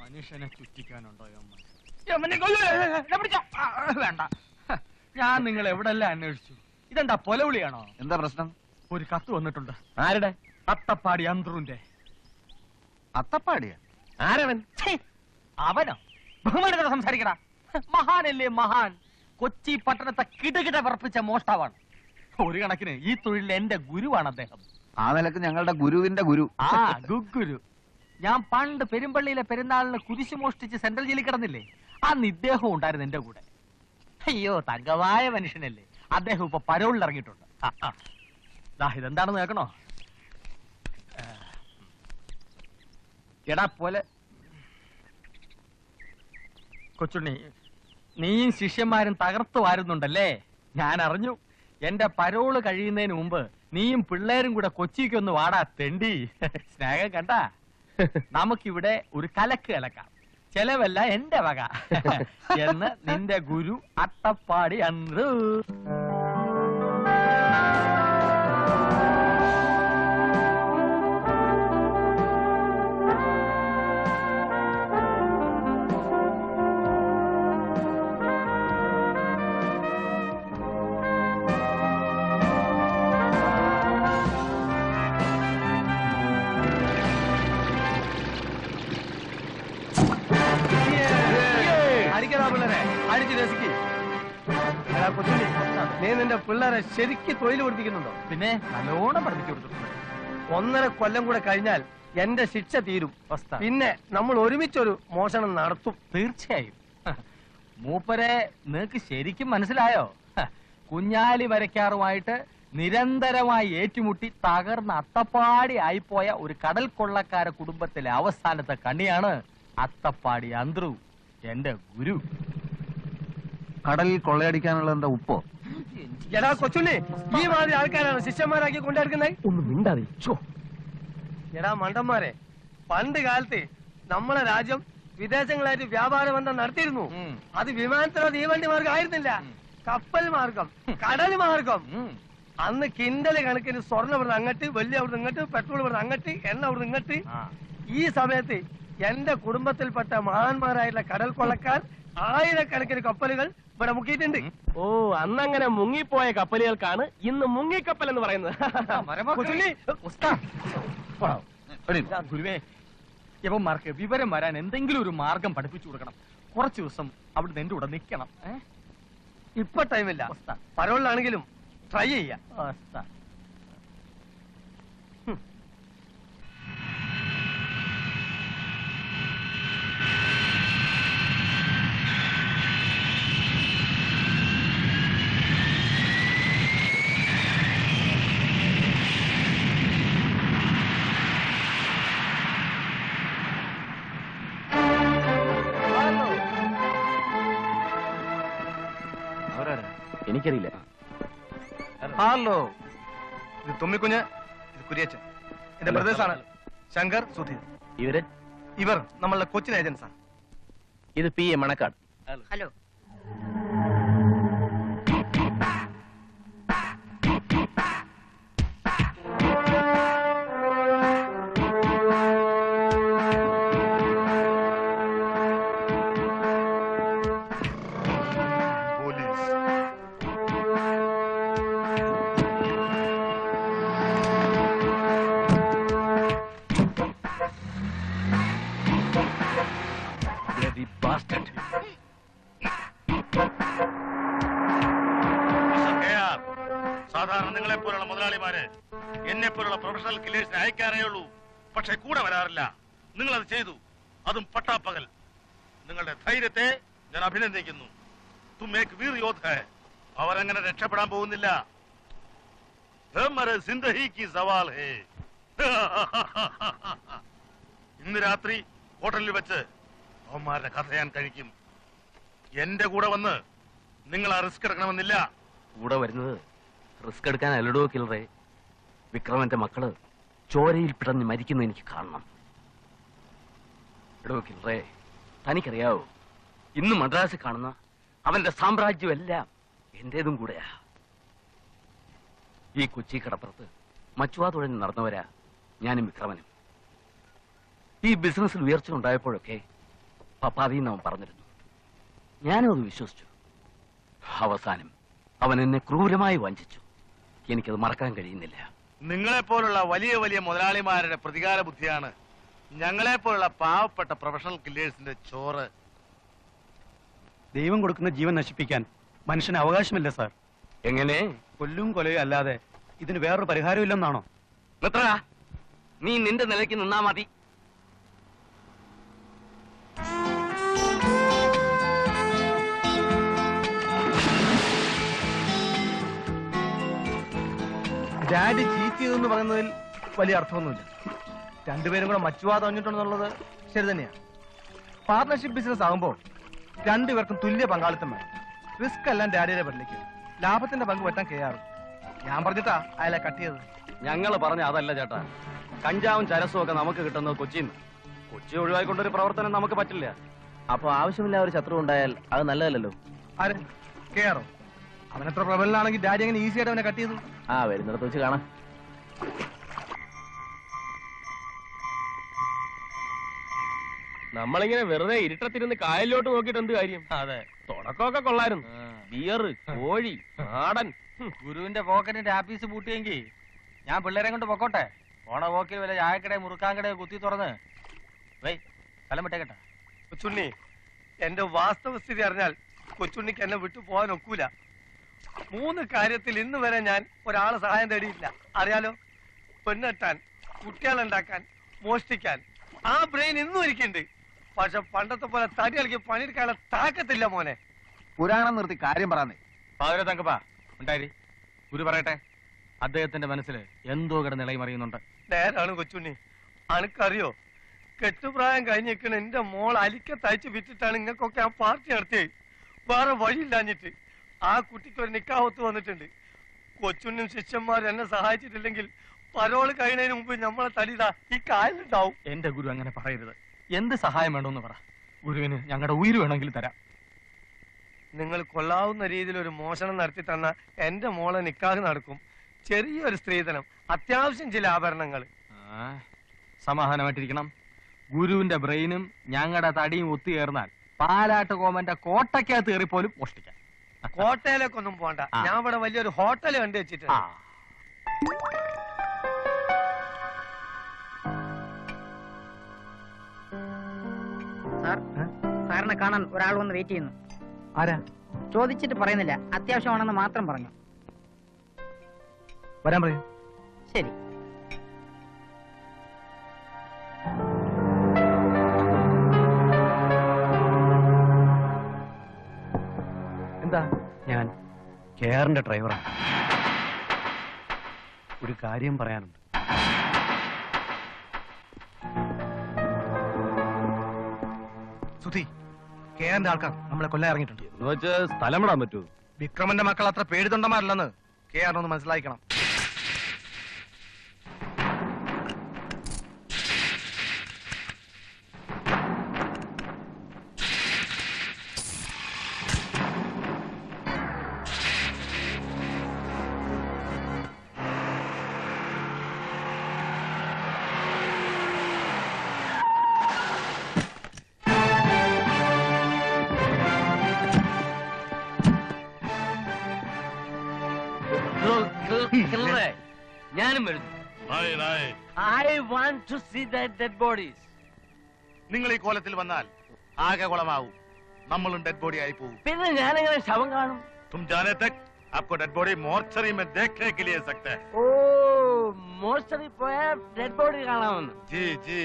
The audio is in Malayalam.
മനുഷ്യനെ ചുറ്റിക്കാനുണ്ടോ വേണ്ട, ഞാൻ നിങ്ങൾ എവിടെല്ലാം അന്വേഷിച്ചു. ഇതെന്താ പൊലവിളിയാണോ? എന്താ പ്രശ്നം? ഒരു കത്ത് വന്നിട്ടുണ്ട്. ആരുടെ? അത്തപ്പാടി അന്ത്രുന്റെ. അത്തപ്പാടിയ? ആരവൻ? അവനോ? ബഹുമാനത്തോടെ സംസാരിക്കടാ. മഹാനല്ലേ മഹാൻ. കൊച്ചി പട്ടണത്തെ കിടുകിട വിറപ്പിച്ച മോഷ്ടാവാണ്. ഒരു കണക്കിന് ഈ തൊഴിലിൽ എന്റെ ഗുരുവാണ് അദ്ദേഹം. ആ നിലക്ക് ഞങ്ങളുടെ ഗുരുവിന്റെ ഗുരു. ആ ഗുരു. ഞാൻ പണ്ട് പെരുമ്പള്ളിയിലെ പെരുന്നാളിന് കുരിശു മോഷ്ടിച്ച് സെൻട്രൽ ജയിലിൽ കിടന്നില്ലേ, അന്ന് ഇദ്ദേഹം ഉണ്ടായിരുന്നു എന്റെ കൂടെ. അയ്യോ, തങ്കമായ മനുഷ്യനല്ലേ. അദ്ദേഹം ഇപ്പൊ പരോളിൽ ഇറങ്ങിയിട്ടുണ്ട്. ഇതെന്താണെന്ന് കേൾക്കണോ? എടാ പോലെ കൊച്ചുണ്ണി, നീയും ശിഷ്യന്മാരും തകർത്തു വാരുന്നുണ്ടല്ലേ? ഞാൻ അറിഞ്ഞു. എന്റെ പരോള് കഴിയുന്നതിന് മുമ്പ് നീയും പിള്ളേരും കൂടെ കൊച്ചിക്കൊന്ന് വാടാ തെണ്ടി. സ്നേഹം കണ്ട, നമുക്കിവിടെ ഒരു കലക്ക് കലക്കാം. ചെലവല്ല എന്റെ വക എന്ന് നിന്റെ ഗുരു അത്തപ്പാടി അന്ത്രു. നീ നിന്റെ പിള്ളേരെ ശരിക്ക് തൊഴിൽ പഠിപ്പിക്കുന്നുണ്ടോ? പിന്നെ നല്ലോണം പഠിപ്പിച്ചു കൊടുത്തിട്ടുണ്ട്. 1.5 കൊല്ലം കൂടെ കഴിഞ്ഞാൽ എന്റെ ശിക്ഷ തീരും. പിന്നെ നമ്മൾ ഒരുമിച്ചൊരു മോഷണം നടത്തും. തീർച്ചയായും. മൂപ്പരെ നിനക്ക് ശരിക്കും മനസ്സിലായോ? കുഞ്ഞാലി വരയ്ക്കാറുമായിട്ട് നിരന്തരമായി ഏറ്റുമുട്ടി തകർന്ന അത്തപ്പാടി ആയിപ്പോയ ഒരു കടൽ കൊള്ളക്കാര കുടുംബത്തിലെ അവസാനത്തെ കണ്ണിയാണ് അത്തപ്പാടി അന്ത്രു, എന്റെ ഗുരു. കടലിൽ കൊള്ളയടിക്കാനുള്ള എന്താ ഉപ്പോ? എടാ കൊച്ചുണ്ണി, ഈ മാതിരി ആൾക്കാരാണ് ശിഷ്യന്മാരാക്കി കൊണ്ടെടുക്കുന്നത്. ഒന്ന് മിണ്ടാതിച്ചോ. എടാ മണ്ടന്മാരെ, പണ്ട് കാലത്ത് നമ്മളെ രാജ്യം വിദേശങ്ങളായിട്ട് വ്യാപാര ബന്ധം നടത്തിയിരുന്നു. അത് വിമാനത്തിലോ തീവണ്ടി മാർഗം ആയിരുന്നില്ല, കപ്പൽ മാർഗം, കടൽ മാർഗം. അന്ന് കിണ്ടല് കണക്കിന് സ്വർണ്ണം ഇവിടുന്ന് അങ്ങട്ട്, വലിയ അവിടുന്ന് ഇങ്ങോട്ട്, പെട്രോൾ ഇവിടുന്ന് അങ്ങട്ട്, എണ്ണ അവിടുന്ന് ഇങ്ങോട്ട്. ഈ സമയത്ത് എന്റെ കുടുംബത്തിൽപ്പെട്ട മഹാന്മാരായിട്ടുള്ള കടൽ കൊള്ളക്കാർ ആയിരക്കണക്കിന് കപ്പലുകൾ ഇവിടെ മുക്കിയിട്ടുണ്ട്. ഓ, അന്നങ്ങനെ മുങ്ങിപ്പോയ കപ്പലുകൾക്കാണ് ഇന്ന് മുങ്ങിക്കപ്പൽ എന്ന് പറയുന്നത്. ഗുരുവേ, യവന്മാർക്ക് വിവരം വരാൻ എന്തെങ്കിലും ഒരു മാർഗം പഠിപ്പിച്ചു കൊടുക്കണം. കുറച്ചു ദിവസം അവിടെ എന്റെ കൂടെ നിൽക്കണം. ഇപ്പൊ ടൈമില്ല, പരോളിലാണെങ്കിലും ട്രൈ ചെയ്യാം. എനിക്കറിയില്ല. ഹലോ, ഇത് തുമ്മിക്കുഞ്ഞ്, ഇത് കുര്യച്ചൻ, എന്റെ ബ്രദേഴ്സാണ് ശങ്കർ, സുധീർ. ഇവർ നമ്മളുടെ കൊച്ചിൻ ഏജൻസാണ്. ഇത് PA മണക്കാട്. ഹലോ. സാധാരണ നിങ്ങളെ പോലുള്ള മുതലാളിമാര് എന്നെ പോലുള്ള പ്രൊഫഷണൽ കില്ലേഴ്സിനെ അയക്കാറേ ഉള്ളൂ, പക്ഷെ കൂടെ വരാറില്ല. നിങ്ങൾ അത് ചെയ്തു, അതും പട്ടാപ്പകൽ. നിങ്ങളുടെ ധൈര്യത്തെ ഞാൻ അഭിനന്ദിക്കുന്നു. തും ഏക് വീർ യോദ്ധ ഹൈ. അവരങ്ങനെ രക്ഷപ്പെടാൻ പോകുന്നില്ല. ഹമാരെ സിന്ദഗി കി സവാൽ ഹൈ. ഇന്ന് രാത്രി ഹോട്ടലിൽ വെച്ച് അവന്മാരുടെ കഥ ഞാൻ കഴിക്കും. എന്റെ കൂടെ വന്ന് നിങ്ങൾ ആ റിസ്ക് എടുക്കണമെന്നില്ല. കൂടെ വരുന്നത് റിസ്ക് എടുക്കാൻ അല്ലടോ കില്ലറേ. വിക്രമന്റെ മക്കള് ചോരയിൽ പിടഞ്ഞ് മരിക്കുന്ന എനിക്ക് കാണണം. എടോ കില്ലറേ, തനിക്കറിയാവോ, ഇന്ന് മദ്രാസിൽ കാണുന്ന അവന്റെ സാമ്രാജ്യമെല്ലാം എന്റേതും കൂടെയാ. ഈ കൊച്ചി കടപ്പുറത്ത് മച്ചുവാ തുഴഞ്ഞ് നടന്നവരാ ഞാനും വിക്രമനും. ഈ ബിസിനസ്സിൽ ഉയർച്ച ഉണ്ടായപ്പോഴൊക്കെ പപ്പാതിന്ന് അവൻ പറഞ്ഞിരുന്നു. ഞാനും അത് വിശ്വസിച്ചു. അവസാനം അവൻ എന്നെ ക്രൂരമായി വഞ്ചിച്ചു. എനിക്കത് മറക്കാൻ കഴിയുന്നില്ല. നിങ്ങളെപ്പോലുള്ള വലിയ വലിയ മുതലാളിമാരുടെ പ്രതികാര ബുദ്ധിയാണ് ഞങ്ങളെപ്പോലുള്ള പാവപ്പെട്ട പ്രൊഫഷണൽ കില്ലേഴ്സിന്റെ ചോറ്. ദൈവം കൊടുക്കുന്ന ജീവൻ നശിപ്പിക്കാൻ മനുഷ്യന് അവകാശമില്ല സാർ. എങ്ങനെ? കൊല്ലും കൊലയും അല്ലാതെ ഇതിന് വേറൊരു പരിഹാരം ഇല്ലെന്നാണോ? നിർത്തടാ, നീ നിന്റെ നിലയ്ക്ക് നിന്നാ മതി. ഡാഡി ചീറ്റ് ചെയ്തെന്ന് പറയുന്നതിൽ വലിയ അർത്ഥമൊന്നുമില്ല. രണ്ടുപേരും കൂടെ മച്ചുവാ തോന്നിട്ടുണ്ടെന്നുള്ളത് ശരി തന്നെയാണ്. പാർട്ണർഷിപ്പ് ബിസിനസ് ആകുമ്പോൾ രണ്ടുപേർക്കും തുല്യ പങ്കാളിത്തം വേണം. റിസ്ക് എല്ലാം ഡാഡിയുടെ പേരിലേക്ക്, ലാഭത്തിന്റെ പങ്ക് പറ്റാൻ കെയാറും. ഞാൻ പറഞ്ഞിട്ടാ അയാളെ കട്ട് ചെയ്തത്. ഞങ്ങൾ പറഞ്ഞ അതല്ല ചേട്ടാ. കഞ്ചാവും ചരസും ഒക്കെ നമുക്ക് കിട്ടുന്നത് കൊച്ചിന്ന്. കൊച്ചി ഒഴിവായിക്കൊണ്ടൊരു പ്രവർത്തനം നമുക്ക് പറ്റില്ല. അപ്പൊ ആവശ്യമില്ല ഒരു ശത്രു ഉണ്ടായാൽ അത് നല്ലതല്ലല്ലോ. ആര്? കെയാറോ? അവനത്ര പ്രബലനാണെങ്കിൽ ഡാഡി അങ്ങനെ ഈസി ആയിട്ട് അവനെ കട്ട് ചെയ്തു. ആ, വരുന്നിടത്ത് വെച്ച് കാണാം. നമ്മളിങ്ങനെ വെറുതെ ഇരുട്ടത്തിരുന്ന് കായലിലോട്ട് നോക്കിയിട്ട് എന്ത് കാര്യം? അതെ, തുടക്കമൊക്കെ കൊള്ളായിരുന്നു. ബിയർ, കോഴി, നാടൻ. ഗുരുവിന്റെ പോക്കറ്റിന്റെ ആപ്പീസ് പൂട്ടിയെങ്കിൽ ഞാൻ പിള്ളേരെ കൊണ്ട് പൊക്കോട്ടെ. ഓണ പോക്കിൽ വല്ല ചായക്കടയും മുറുക്കാൻകടയും കുത്തി തുറന്ന് സ്ഥലം വിട്ടേക്കട്ടെ. കൊച്ചുണ്ണി, എന്റെ വാസ്തവസ്ഥിതി അറിഞ്ഞാൽ കൊച്ചുണ്ണിക്ക് എന്നെ വിട്ടു പോകാൻ ഒക്കൂല. 3 കാര്യത്തിൽ ഇന്ന് വരെ ഞാൻ ഒരാളെ സഹായം തേടിയില്ല. അറിയാലോ? പെണ്ണെട്ടാൻ, കുട്ടികളുണ്ടാക്കാൻ, മോഷ്ടിക്കാൻ. ആ ബ്രെയിൻ ഇന്നും ഇരിക്കുന്നുണ്ട്. പക്ഷെ പണ്ടത്തെ പോലെ തടി കളിക്ക് പണിയെടുക്കാനുള്ള താക്കത്തില്ല മോനെ. പുരാണം നിർത്തി കാര്യം പറയാന്നേ. പാതിര തങ്കപ്പാ ഉണ്ടായി. ഗുരു പറയട്ടെ, അദ്ദേഹത്തിന്റെ മനസ്സിൽ എന്തോ കിടന്ന് ഇളകി മറിയുന്നുണ്ട്. നേരാണ് കൊച്ചുണ്ണി. അനക്കറിയോ, കെട്ടുപ്രായം കഴിഞ്ഞിരിക്കണ എന്റെ മോൾ അലിക്ക തയ്ച്ച് വിറ്റിട്ടാണ് ഇങ്ങക്കൊക്കെ ആ പാർട്ടി നടത്തിയത്. വേറെ വഴിയില്ലാഞ്ഞിട്ട് ആ കുട്ടിക്ക് ഒരു നിക്കാഹത്ത് വന്നിട്ടുണ്ട്. കൊച്ചുണ്ണും ശിഷ്യന്മാരും എന്നെ സഹായിച്ചിട്ടില്ലെങ്കിൽ പരോള് കഴിയുന്നതിന് മുമ്പ് നമ്മളെ തടിതാ ഈ കായലുണ്ടാവും. എന്റെ ഗുരു അങ്ങനെ പറയരുത്. എന്ത് സഹായം വേണമെന്ന് പറ. ഗുരുവിന് ഞങ്ങളുടെ ഉയിര് വേണമെങ്കിൽ തരാം. നിങ്ങൾ കൊള്ളാവുന്ന രീതിയിൽ ഒരു മോഷണം നടത്തി തന്ന എന്റെ മോളെ നിക്കാഹ് നടക്കും. ചെറിയൊരു സ്ത്രീധനം, അത്യാവശ്യം ചില ആഭരണങ്ങൾ. സമാധാനമായിട്ടിരിക്കണം. ഗുരുവിന്റെ ബ്രെയിനും ഞങ്ങളുടെ തടിയും ഒത്തുചേർന്നാൽ പാലാട്ട് കോമന്റെ കോട്ടയ്ക്കകത്ത് കയറിപ്പോലും മോഷ്ടിക്കാം. കോട്ടയിലേക്കൊന്നും പോണ്ട. ഞാൻ ഇവിടെ വലിയൊരു ഹോട്ടൽ കണ്ടു വെച്ചിട്ടുണ്ട്. സാറിനെ കാണാൻ ഒരാൾ വന്ന് വെയിറ്റ് ചെയ്യുന്നു. ആരാ? ചോദിച്ചിട്ട് പറയുന്നില്ല, അത്യാവശ്യമാണെന്ന് മാത്രം പറഞ്ഞു. വരാൻ പറയൂ. ശരി. എന്താ? ഞാൻ കെയറിന്റെ ഡ്രൈവറാണ്. ഒരു കാര്യം പറയാനുണ്ട്. സുധി, കെയറിന്റെ ആൾക്കാർ നമ്മളെ കൊല്ലാൻ ഇറങ്ങിയിട്ടുണ്ട്. എന്ന് വെച്ച് സ്ഥലം വിടാൻ പറ്റൂ? വിക്രമന്റെ മക്കൾ അത്ര പേടിതൊണ്ടന്മാരല്ലെന്ന് കെയറിനൊന്ന് മനസ്സിലാക്കണം. ഞാനും വരുന്നു. I want to see that dead bodies. നിങ്ങൾ ഈ കോലത്തിൽ വന്നാൽ ആകെ കുളമാവും. നമ്മളും ഡെഡ് ബോഡി ആയി പോകും. പിന്നെ ഞാനെങ്ങനെ ശവം കാണും? तुम जाने तक आपको डेड बॉडी मोर्चरी में देखने के लिए सकते हैं. ഓ, മോർച്ചറി പോയ ഡെഡ് ബോഡി കാണാമെന്ന്. जी जी